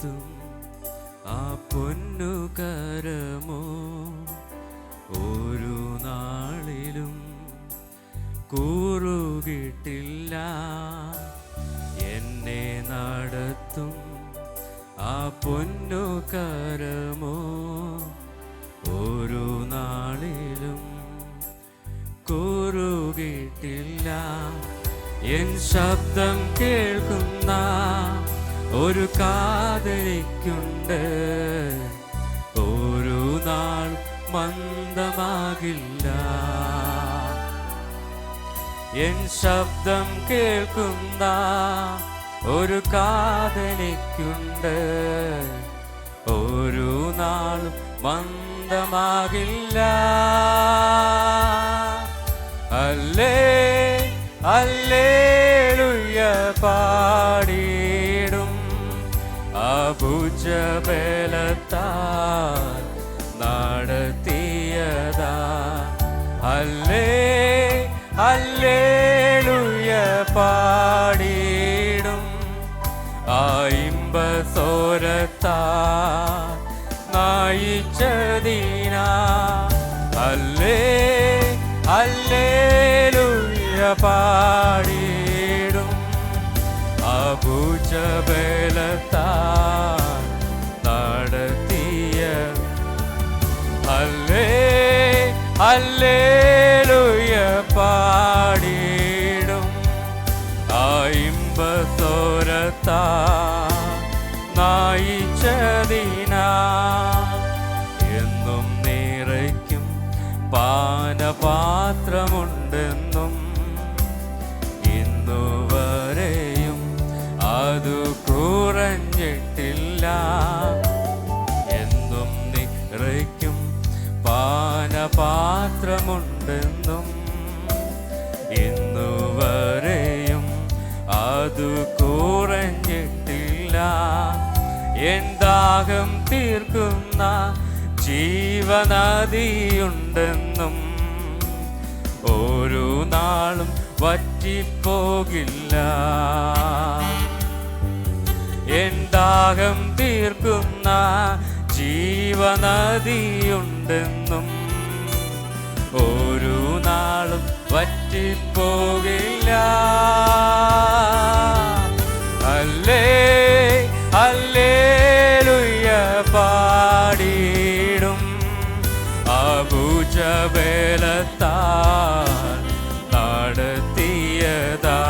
നടത്തും ആ പൊന്നുകരമോ ഒരു നാളിലും കൂറുകിട്ടില്ല. എന്നെ നടത്തും ആ പൊന്നുകരമോ ഒരു നാളിലും കൂറുകിട്ടില്ല. എൻ ശബ്ദം കേൾക്കുന്ന ഒരു കാതലിക്കുണ്ട്, ഒരു നാൾ മന്ദമാകില്ല. എൻ ശബ്ദം കേൾക്കുന്ന ഒരു കാതലിക്കുണ്ട്, ഒരു നാളും മന്ദമാകില്ല. ഹല്ലേലൂയ പാടിടും അഭുജബലത്താൽ നടത്തിയതാ. ഹല്ലേലൂയ പാടിടും ആ ഇമ്പസോരത്താൽ നയിച്ചതിനാ. ഹല്ലേലൂയ പാടിടും അഭുജബലത്താൽ നടത്തിയ. ഹല്ലേലൂയ പാടിടും ആ ഇമ്പസോരത്താൽ നയിച്ചതിനാ. എന്നും നിറയ്ക്കും പാനപാത്രമുണ്ടെന്നും ഇന്നുവരെയും അതു കുറഞ്ഞിട്ടില്ല. എന്നും നിറയ്ക്കും പാനപാത്രമുണ്ടെന്നും ഇന്നുവരെയും അതു കുറഞ്ഞിട്ടില്ല. എൻ ദാഹം തീർക്കുന്ന ജീവനദിയുണ്ടെന്നും ഒരു നാളും വറ്റിപ്പോകില്ല. എൻ ദാഹം തീർക്കുന്ന ജീവനദിയുണ്ടെന്നും ഒരു നാളും വറ്റിപ്പോകില്ല. ഹല്ലേലൂയ പാടിടും അഭുജബലത്താൽ നടത്തിയതാ.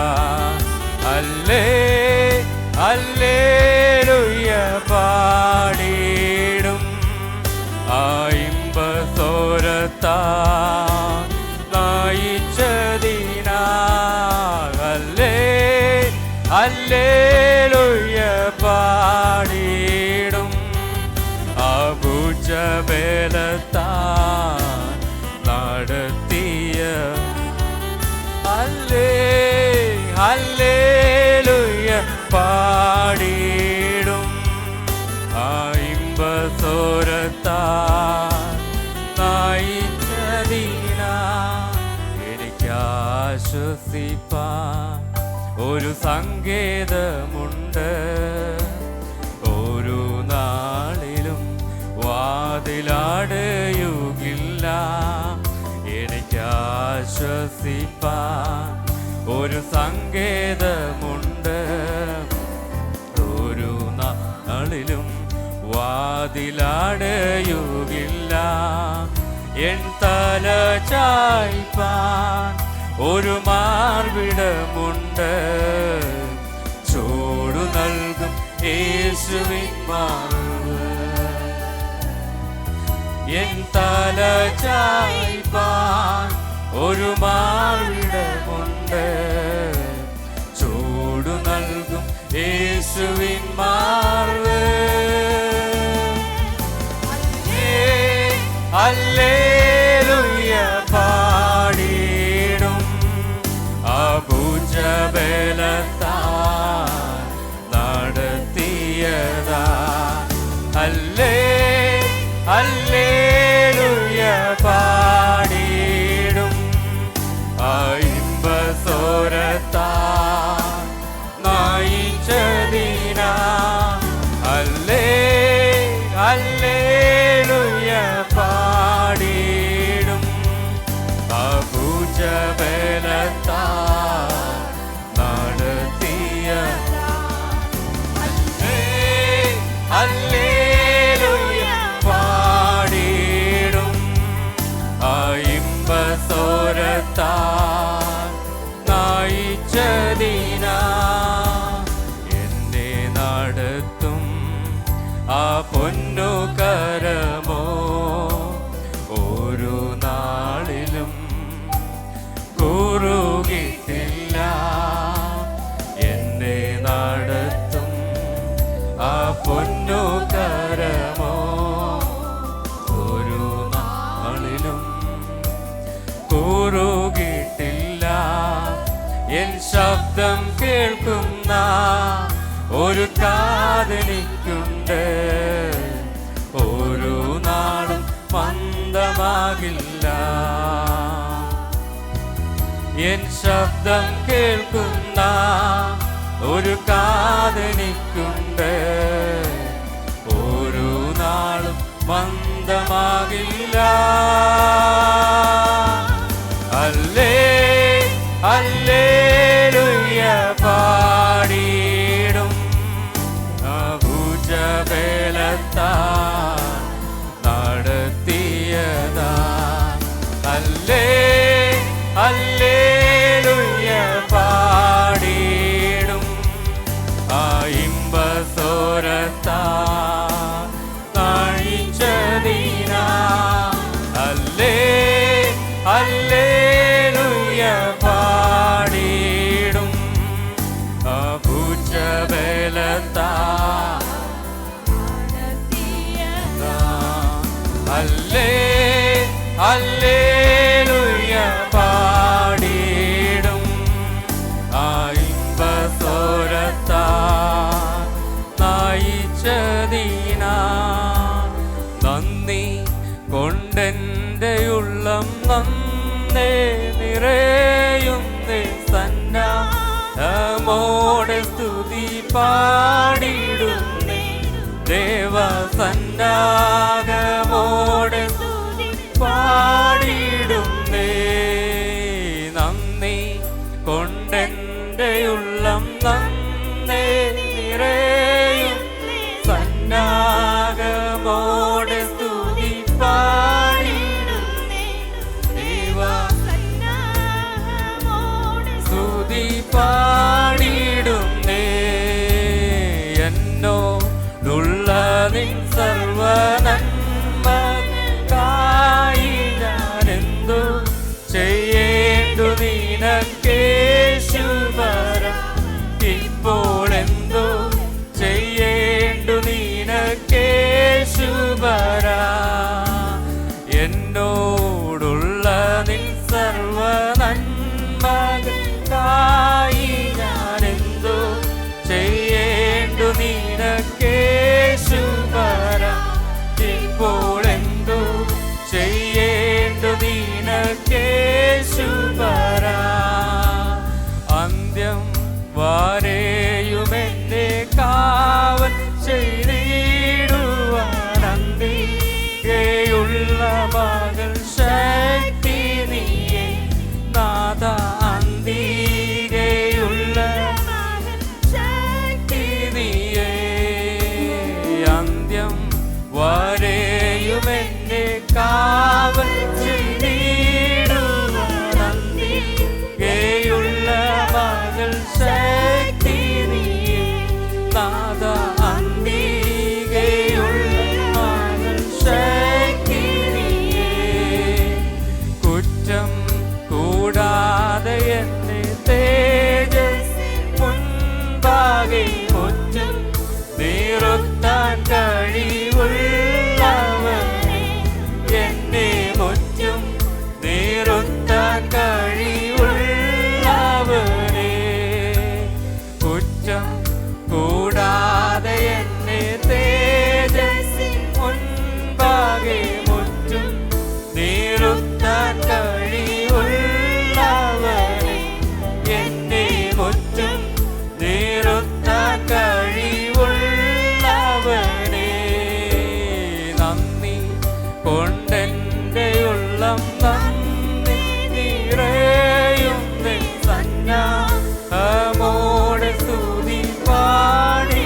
ഹല്ലേലൂയ പാടിടും ആ ഇമ്പസോരത്താൽ നയിച്ചതിനാ. ഹല്ലേലൂയ പാടിടും അഭുജബലത്താൽ നടത്തിയ. ഹല്ലേലൂയ പാടിടും ആ ഇമ്പസോരത്താൽ നയിച്ചതിനാ. എനിക്കാശ്വസിപ്പാൻ ഒരു സങ്കേതമുണ്ട്, ഒരു നാളിലും വാതിലടയുകില്ല. എനിക്കാശ്വസിപ്പാൻ ഒരു സങ്കേതമുണ്ട്, ഒരു നാളിലും വാതിലടയുകില്ല. എൻ തല ചായ്പാൻ ഒരു മാർവിടമുണ്ട്, ചൂടു നൽകും യേശുവിൻ മാർവ്. എൻ തല ചായ്പാൻ ഒരു മാർവിടമുണ്ട്, ചൂടു നൽകും യേശുവിൻ മാർവ്. ഹല്ലേലൂയ പാടിടും അഭുജബലത്താൽ നടത്തിയതാ. ഹല്ലേലൂയ പാടിടും ആ ഇമ്പസോരത്താൽ നയിച്ചതിനാ. ശബ്ദം കേൾക്കുന്ന ഒരു കാതെനിക്കുണ്ട്. ഒരു നാളും മന്ദമാകില്ല. എൻ ശബ്ദം കേൾക്കുന്ന ഒരു കാതെനിക്കുണ്ട്. ഒരു നാളും മന്ദമാകില്ല. ഹല്ലേലൂയ പാടിയിടും ഭുജബലത്താൽ നടത്തിയതാ. ഹല്ലേലൂയ പാടിയിടും ആ ഇമ്പസ്വരത്താൽ നയിച്ചതിനാ. ഹല്ലേലൂയ പാടിയിടും ആ ഭുജബലത്താൽ ഹല്ലേലൂയ പാടിയിടും ആ ഇമ്പസ്വരത്താൽ നയിച്ചതിനാ. നന്ദി കൊണ്ടെൻ്റെ ഉള്ളം നന്നേ നിറയുന്നേ. സന്നാഹമോടെ സ്തുതി പാടിടുന്നേ. ദേവസന്നാഹമോടെ സ്തുതി പാടിടുന്നേ. നന്ദി കൊണ്ടെൻ്റെ ഉള്ളം നന്നേ നിറയുന്നേ. സന്നാഹമോടെ സ്തുതി പാടിടുന്നേ. സ്തുതി പാടിടുന്നേ. എന്നോടുള്ള നിൻ സർവനന്മകൾക്കായി ഞാനെന്തു ചെയ്യേണ്ടു നിനക്കേശുവരാ. ഇപ്പോൾ എന്തു ചെയ്യേണ്ടു നിനക്കേശുവരാ. എന്നോടുള്ള നിൻ സർവനന്മകൾക്കായി ഞാനെന്തു ചെയ്യേണ്ടു നിനക്കേശുവരാ. ഇപ്പോൾ എന്തു ചെയ്യേണ്ടു നിനക്കേശുവരാ. അന്ത്യം വരെയുമെന്നെ കാവൽ ചെയ്തിടുവാൻ അന്തികയുള്ള മകൾ ശക്തി നീയേ നാഥ. അന്തികയുള്ള ശക്തി നീയേ. അന്ത്യം വരെയുമെന്നെ കാവൽ ചെയ്തിടുവാൻ അന്തികയുള്ള മകൾ ശക്തി നീയേ നാഥ. അന്തികയുള്ള മകൾ ശക്തി നീയേ. കുറ്റം കൂടാതെ എന്നെ തേജസ് മുൻപാകെ മുറ്റും നിറുത്താൻ കഴിവുള്ളവനെ. എന്നെ മുറ്റും നിറുത്താൻ കഴിവുള്ളവനെ. കുറ്റം കൂടാതെ എന്നെ തേജസ് മുൻപാകെ മുറ്റും നിറുത്താൻ കഴിവുള്ളവനെ. എന്നെ മുറ്റും നിറുത്താൻ കഴിവുള്ളവനെ. നന്ദി കൊണ്ടെൻ്റെ ഉള്ളം നന്ദി നിറയുന്നേ. സന്നാഹമോടെ സ്തുതി പാടി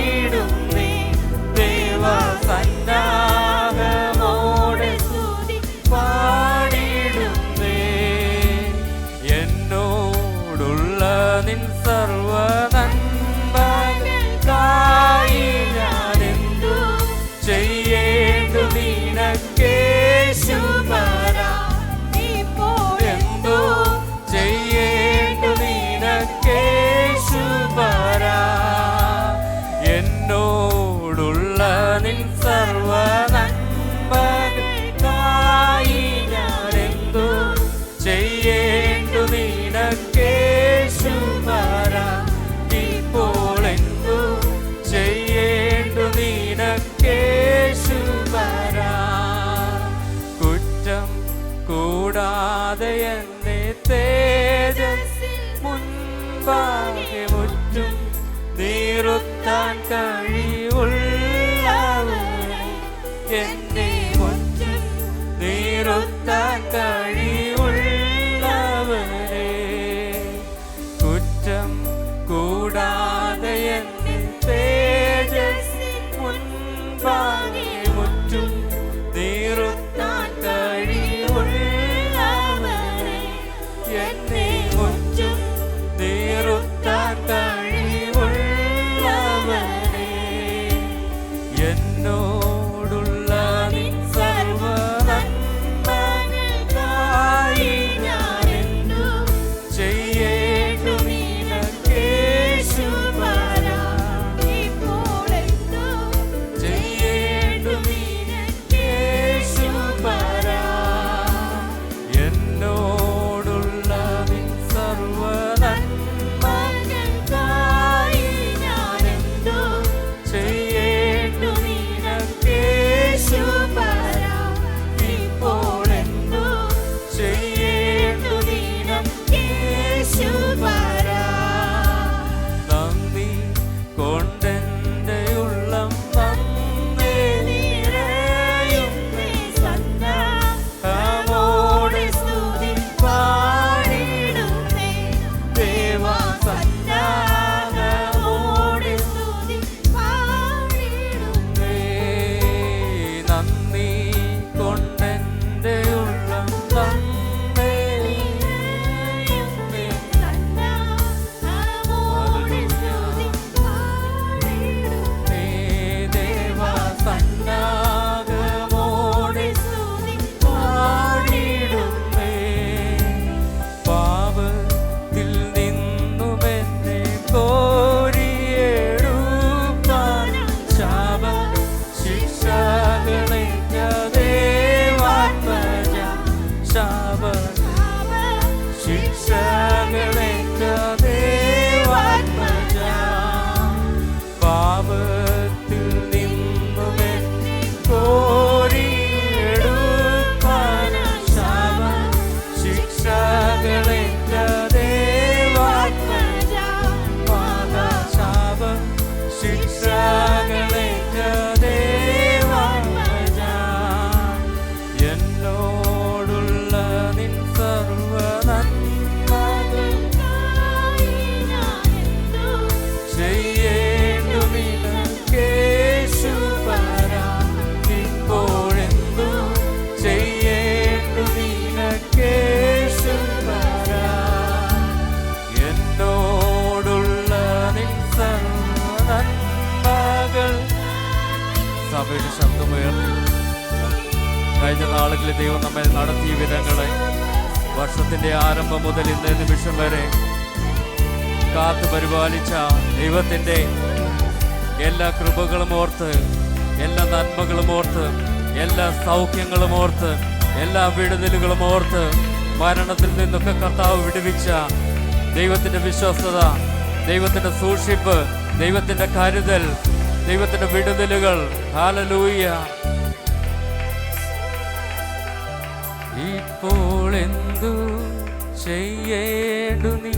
നീറുത്താൻ കഴിവുള്ളവനെ എന്നെ മുറ്റും നീറുത്താൻ കഴിവുള്ളവനെ കുറ്റം കൂടാതെ എന്നെ തേജസ്സി മുൻപാകെ മുറ്റും നീറുത്താൻ കഴിവുള്ളവനെ എന്നെ മുറ്റും നീറുത്താൻ കഴിവുള്ളവനെ എന്നോടുള്ള നിൻ സർവ നന്മകൾക്കായി ഞാൻ എന്നും ചെയ്യേണ്ടു നിനക്കേശുപരാ ഇപ്പോൾ എന്നും ചെയ്യേണ്ടു നിനക്കേശുപരാ എന്നോടുള്ള നിൻ സർവ നന്മകൾക്കായി ഞാൻ എന്നും ചെയ്യേണ്ടു നിനക്കേശുപരാ ഇപ്പോൾ എന്നും ചെയ്യേണ്ടു നിനക്കേശുപരാ നന്ദി കൊണ്ടെന്റെ ഉള്ളം നന്നേ നിറയുന്നേ സന്നാഹമോടെ സ്തുതി പാടിടുന്നേ ദേവാ സന്നാഹമോടെ സ്തുതി പാടിടുന്നേ നന്ദി കൊണ്ടെന്റെ ഉള്ളം നന്നേ നിറയുന്നേ സന്നാഹമോടെ സ്തുതി പാടിടുന്നേ ദേവാ സന്നാഹമോടെ സ്തുതി പാടിടുന്നേ പാപത്തിൽ നിന്നും എന്നെ കോരിയെടുപ്പാൻ ശാപ ശിക്ഷകളേറ്റ ദേവാത്മജ ശാപ ശിക്ഷകളേറ്റ ദേവാത്മജ പാപത്തിൽ നിന്നും എന്നെ കോരിയെടുപ്പാൻ ശാപ ശിക്ഷകളേറ്റ ദേവാത്മജ പാപശാപ ശിക്ഷകളേറ്റ ദേവാത്മജ എന്നോടുള്ള നിൻ സർവ നന്മകൾക്കായി ഞാൻ എന്നും ചെയ്യേണ്ടു നിനക്കേശുപരാ ഇപ്പോഴെന്നും ചെയ്യേണ്ടു നിനക്കേശുപരാ എന്നോടുള്ള നിൻ സർവ നന്മകൾ സഭയുടെ ശബ്ദമുയർത്തി കഴിഞ്ഞ നാളുകളിൽ ദൈവം നമ്മെ നടത്തിയ വിധങ്ങളെ വർഷത്തിന്റെ ആരംഭം മുതൽ ഇന്നേ നിമിഷം വരെ കാത്തു പരിപാലിച്ച ദൈവത്തിന്റെ എല്ലാ കൃപകളും ഓർത്ത് എല്ലാ നന്മകളും ഓർത്ത് എല്ലാ സൗഖ്യങ്ങളും ഓർത്ത് എല്ലാ വിടുതലുകളും ഓർത്ത് മരണത്തിൽ നിന്നൊക്കെ കർത്താവ് വിടുവിച്ച ദൈവത്തിന്റെ വിശ്വസ്തത ദൈവത്തിന്റെ സൂക്ഷിപ്പ് ദൈവത്തിന്റെ കരുതൽ ദൈവത്തിന്റെ വിടുതലുകൾ ഹല്ലേലൂയ ഇപ്പോൾ എന്തു ചെയ്യേണ്ടു നീ